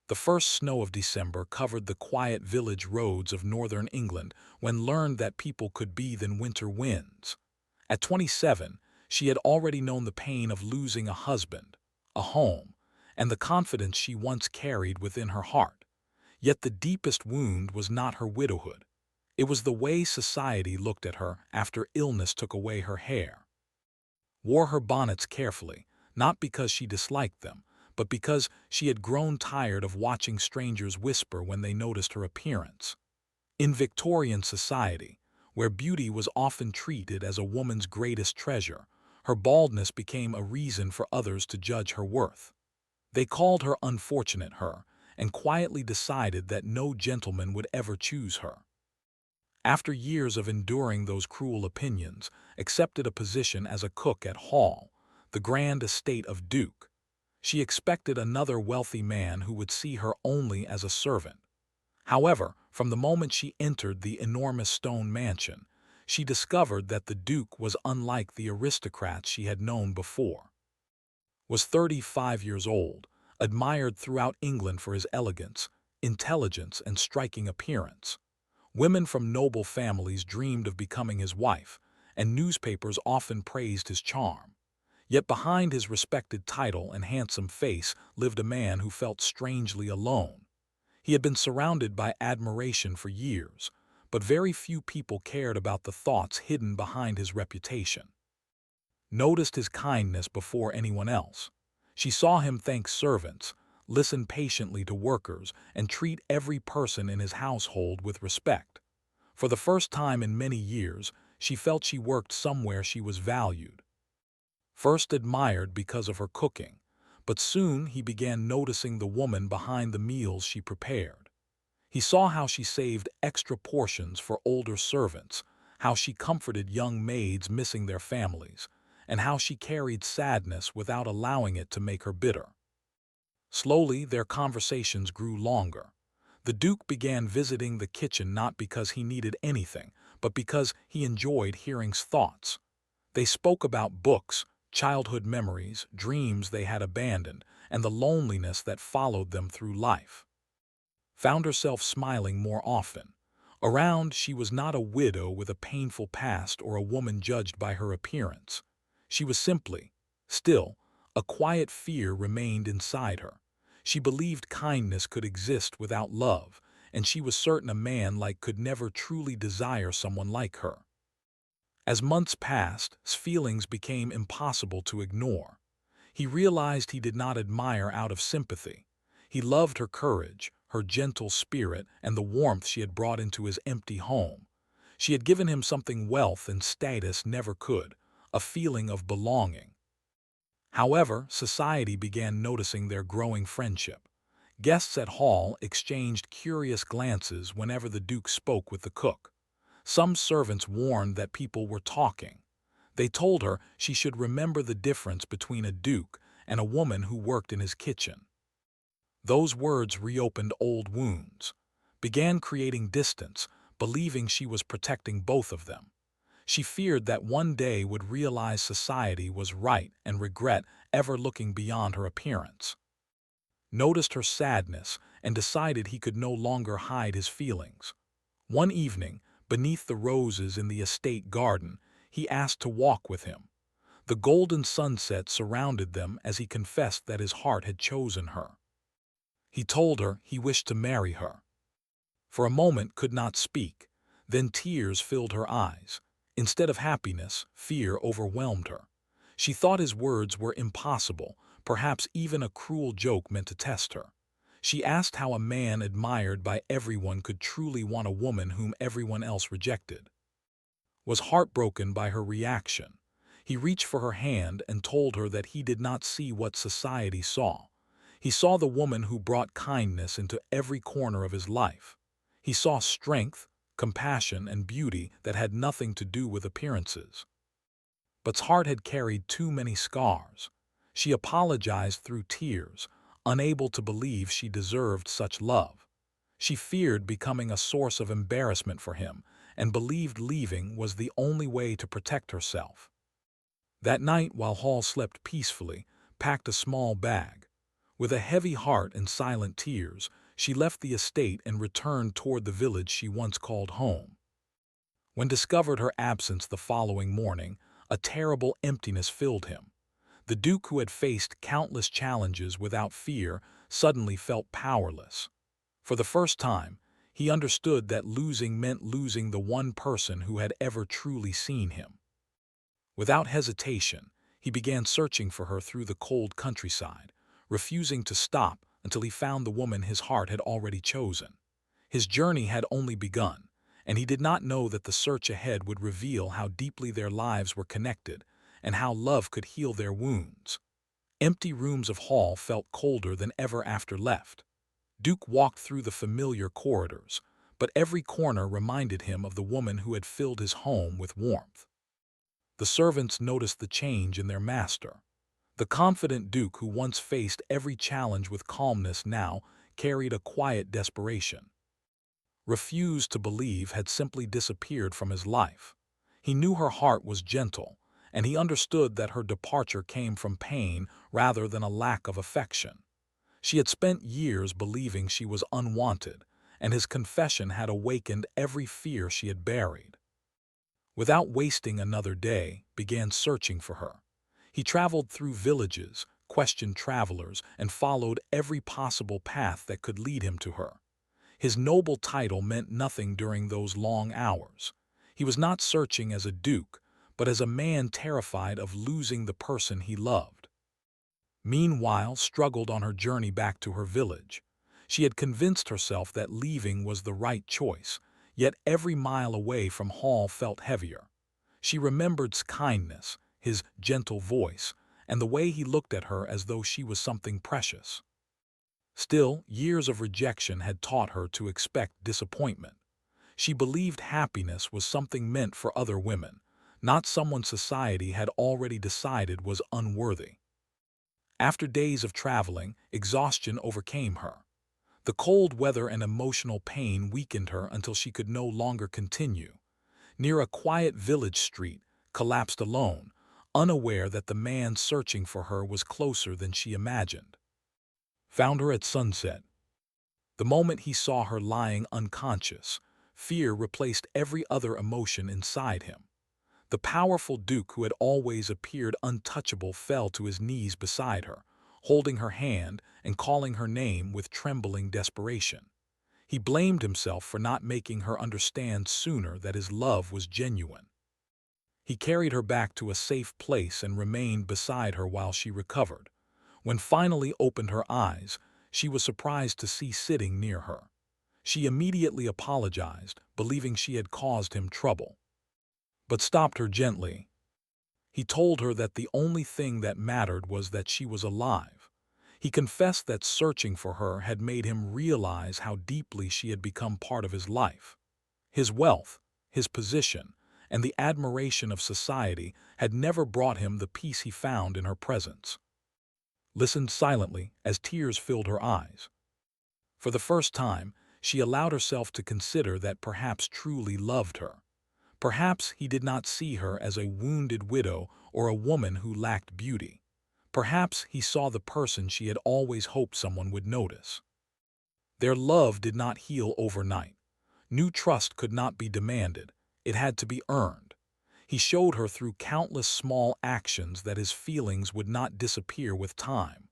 The first snow of December covered the quiet village roads of northern England when learned that people could be than winter winds. At 27, she had already known the pain of losing a husband, a home, and the confidence she once carried within her heart. Yet the deepest wound was not her widowhood. It was the way society looked at her after illness took away her hair. Wore her bonnets carefully, not because she disliked them, but because she had grown tired of watching strangers whisper when they noticed her appearance. In Victorian society, where beauty was often treated as a woman's greatest treasure, her baldness became a reason for others to judge her worth. They called her unfortunate her, and quietly decided that no gentleman would ever choose her. After years of enduring those cruel opinions, accepted a position as a cook at Hall, the grand estate of Duke. She expected another wealthy man who would see her only as a servant. However, from the moment she entered the enormous stone mansion, she discovered that the Duke was unlike the aristocrats she had known before. Was 35 years old, admired throughout England for his elegance, intelligence, and striking appearance. Women from noble families dreamed of becoming his wife, and newspapers often praised his charm. Yet behind his respected title and handsome face lived a man who felt strangely alone. He had been surrounded by admiration for years, but very few people cared about the thoughts hidden behind his reputation. Noticed his kindness before anyone else. She saw him thank servants, listen patiently to workers, and treat every person in his household with respect. For the first time in many years, she felt she worked somewhere she was valued. First admired because of her cooking, but soon he began noticing the woman behind the meals she prepared. He saw how she saved extra portions for older servants, how she comforted young maids missing their families, and how she carried sadness without allowing it to make her bitter. Slowly, their conversations grew longer. The Duke began visiting the kitchen not because he needed anything, but because he enjoyed hearing thoughts. They spoke about books, childhood memories, dreams they had abandoned, and the loneliness that followed them through life. Found herself smiling more often. Around, she was not a widow with a painful past or a woman judged by her appearance. She was simply, still, a quiet fear remained inside her. She believed kindness could exist without love, and she was certain a man like could never truly desire someone like her. As months passed, his feelings became impossible to ignore. He realized he did not admire out of sympathy. He loved her courage, her gentle spirit, and the warmth she had brought into his empty home. She had given him something wealth and status never could, a feeling of belonging. However, society began noticing their growing friendship. Guests at Hall exchanged curious glances whenever the Duke spoke with the cook. Some servants warned that people were talking. They told her she should remember the difference between a duke and a woman who worked in his kitchen. Those words reopened old wounds, began creating distance, believing she was protecting both of them. She feared that one day would realize society was right and regret ever looking beyond her appearance. Noticed her sadness and decided he could no longer hide his feelings. One evening, beneath the roses in the estate garden, he asked to walk with him. The golden sunset surrounded them as he confessed that his heart had chosen her. He told her he wished to marry her. For a moment could not speak, then tears filled her eyes. Instead of happiness, fear overwhelmed her. She thought his words were impossible, perhaps even a cruel joke meant to test her. She asked how a man admired by everyone could truly want a woman whom everyone else rejected. Was heartbroken by her reaction. He reached for her hand and told her that he did not see what society saw. He saw the woman who brought kindness into every corner of his life. He saw strength, compassion, and beauty that had nothing to do with appearances. But's heart had carried too many scars. She apologized through tears, unable to believe she deserved such love. She feared becoming a source of embarrassment for him and believed leaving was the only way to protect herself. That night, while Hall slept peacefully, packed a small bag. With a heavy heart and silent tears, she left the estate and returned toward the village she once called home. When discovered her absence the following morning, a terrible emptiness filled him. The Duke, who had faced countless challenges without fear, suddenly felt powerless. For the first time, he understood that losing meant losing the one person who had ever truly seen him. Without hesitation, he began searching for her through the cold countryside, refusing to stop until he found the woman his heart had already chosen. His journey had only begun, and he did not know that the search ahead would reveal how deeply their lives were connected and how love could heal their wounds. Empty rooms of hall felt colder than ever after left. Duke walked through the familiar corridors, but every corner reminded him of the woman who had filled his home with warmth. The servants noticed the change in their master. The confident Duke, who once faced every challenge with calmness, now carried a quiet desperation. Refused to believe had simply disappeared from his life. He knew her heart was gentle, and he understood that her departure came from pain rather than a lack of affection. She had spent years believing she was unwanted, and his confession had awakened every fear she had buried. Without wasting another day, began searching for her. He traveled through villages, questioned travelers, and followed every possible path that could lead him to her. His noble title meant nothing during those long hours. He was not searching as a duke, but as a man terrified of losing the person he loved. Meanwhile, struggled on her journey back to her village. She had convinced herself that leaving was the right choice, yet every mile away from Hall felt heavier. She remembered his kindness, his gentle voice, and the way he looked at her as though she was something precious. Still, years of rejection had taught her to expect disappointment. She believed happiness was something meant for other women, not someone society had already decided was unworthy. After days of traveling, exhaustion overcame her. The cold weather and emotional pain weakened her until she could no longer continue. Near a quiet village street, collapsed alone, unaware that the man searching for her was closer than she imagined. Found her at sunset. The moment he saw her lying unconscious, fear replaced every other emotion inside him. The powerful Duke, who had always appeared untouchable, fell to his knees beside her, holding her hand and calling her name with trembling desperation. He blamed himself for not making her understand sooner that his love was genuine. He carried her back to a safe place and remained beside her while she recovered. When finally opened her eyes, she was surprised to see sitting near her. She immediately apologized, believing she had caused him trouble, but stopped her gently. He told her that the only thing that mattered was that she was alive. He confessed that searching for her had made him realize how deeply she had become part of his life. His wealth, his position, and the admiration of society had never brought him the peace he found in her presence. Listened silently as tears filled her eyes. For the first time, she allowed herself to consider that perhaps truly loved her. Perhaps he did not see her as a wounded widow or a woman who lacked beauty. Perhaps he saw the person she had always hoped someone would notice. Their love did not heal overnight. New trust could not be demanded. It had to be earned. He showed her through countless small actions that his feelings would not disappear with time.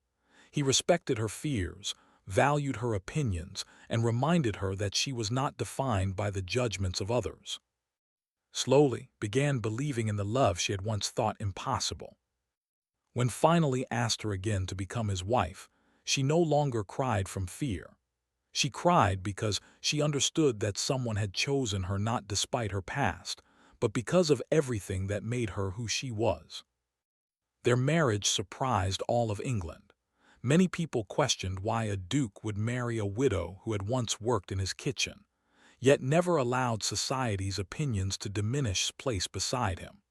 He respected her fears, valued her opinions, and reminded her that she was not defined by the judgments of others. Slowly, began believing in the love she had once thought impossible. When finally asked her again to become his wife, she no longer cried from fear. She cried because she understood that someone had chosen her not despite her past, but because of everything that made her who she was. Their marriage surprised all of England. Many people questioned why a duke would marry a widow who had once worked in his kitchen, yet never allowed society's opinions to diminish his place beside him.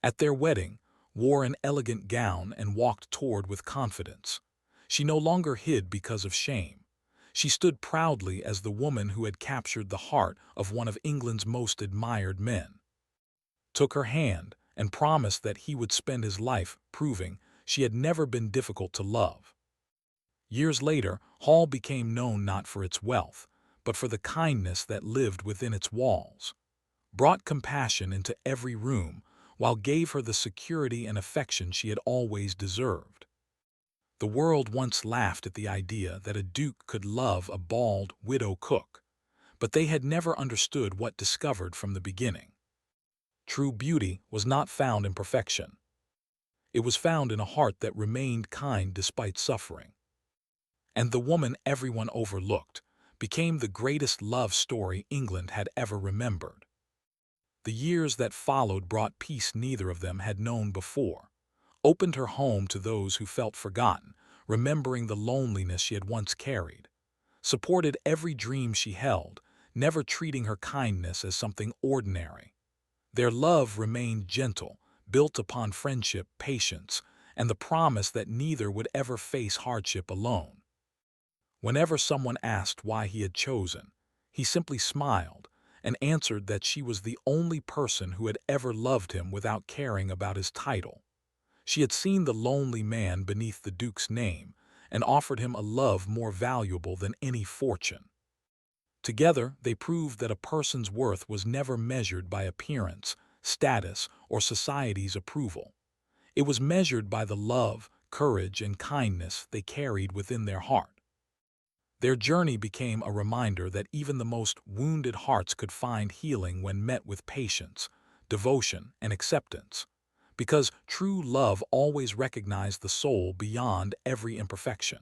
At their wedding, wore an elegant gown and walked toward with confidence. She no longer hid because of shame. She stood proudly as the woman who had captured the heart of one of England's most admired men. Took her hand and promised that he would spend his life proving she had never been difficult to love. Years later, Hall became known not for its wealth, but for the kindness that lived within its walls, brought compassion into every room, while gave her the security and affection she had always deserved. The world once laughed at the idea that a duke could love a bald widow cook, but they had never understood what discovered from the beginning. True beauty was not found in perfection. It was found in a heart that remained kind despite suffering. And the woman everyone overlooked became the greatest love story England had ever remembered. The years that followed brought peace neither of them had known before, opened her home to those who felt forgotten, remembering the loneliness she had once carried, supported every dream she held, never treating her kindness as something ordinary. Their love remained gentle, built upon friendship, patience, and the promise that neither would ever face hardship alone. Whenever someone asked why he had chosen, he simply smiled and answered that she was the only person who had ever loved him without caring about his title. She had seen the lonely man beneath the Duke's name and offered him a love more valuable than any fortune. Together, they proved that a person's worth was never measured by appearance, status, or society's approval. It was measured by the love, courage, and kindness they carried within their heart. Their journey became a reminder that even the most wounded hearts could find healing when met with patience, devotion, and acceptance, because true love always recognized the soul beyond every imperfection.